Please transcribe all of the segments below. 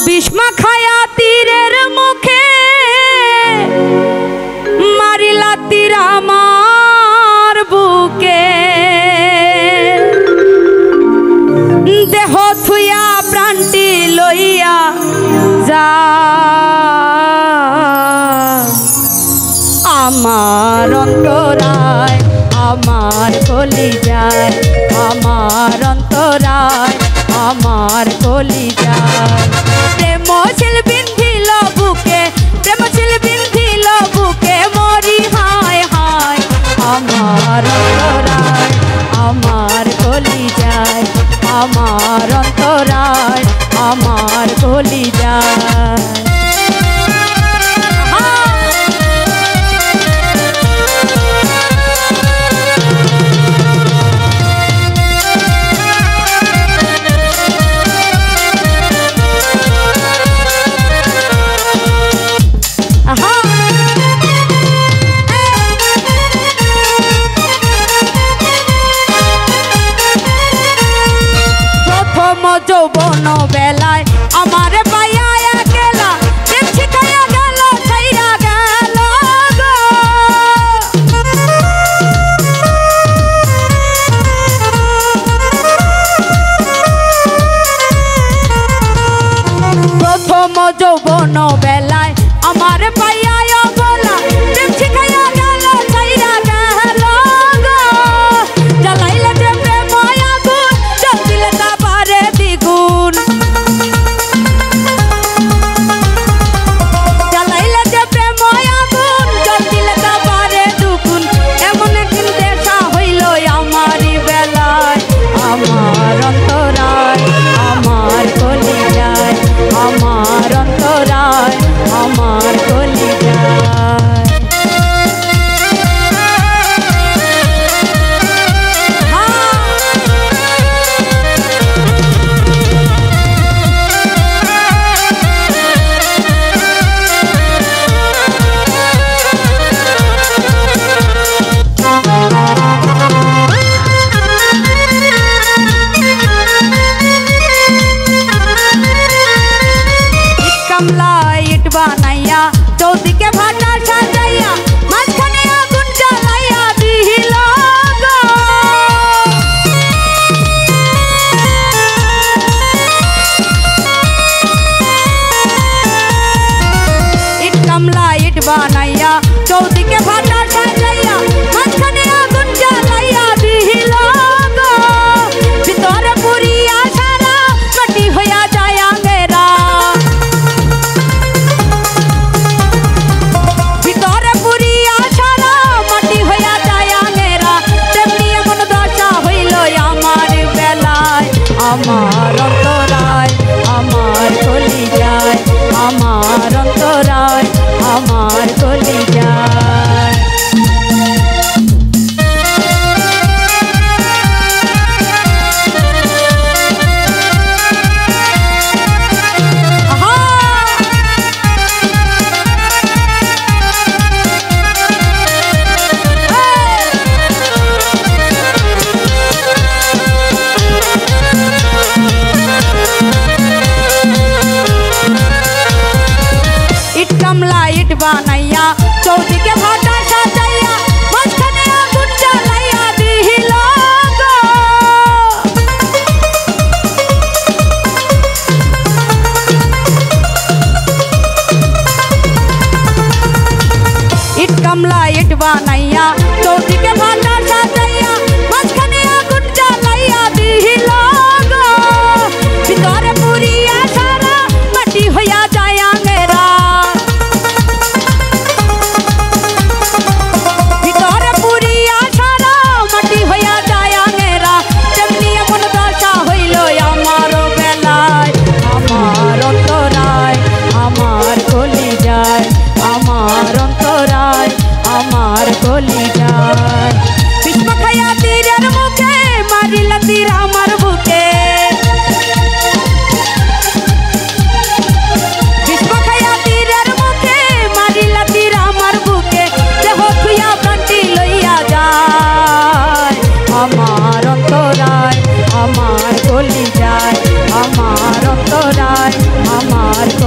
বিষ্মা খায়া তীরের মুখে মারিলা তীর আমার বুকে, দেহ থুইয়া প্রাণটি লইয়া যা আমার অন্তরায় আমার কলিজায়, আমার অন্তরায় আমার কলিজায়। প্রেম ছিল বিন্ধিল বুকে, প্রেম ছিল বিন্ধিল বুকে, মরি হায় হায় আমার অন্তরায় আমার কলিজায়, আমার অন্তরায় আমার কলিজায়। যৌবন বেলায় আমার পাইয়া গেলা, শিখাইয়া গেল ছাইয়া গেল গো। প্রথম যৌবন বেলায় আমার পাইয়া গেলা, শিখাইয়া গেল ছাইয়া গেল গো। জ্বালাইলে যে প্রেম আগুন, জল দিলে তা পারে দ্বিগুণ। জ্বালাইলে যে প্রেম আগুন, জল দিলে তা পারে দুগুণ। এমন একদিন দেখা হইল আমারই বেলায়, আমার অন্তরায় আমার কলিজায়, আমার অন্তরায় আমার কলিজায়।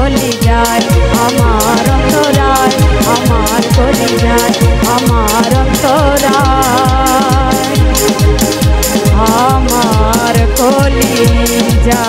কলি যায় আমার অন্তরায় আমার কলি যায় আমার অন্তরায় আমার কলি যায়।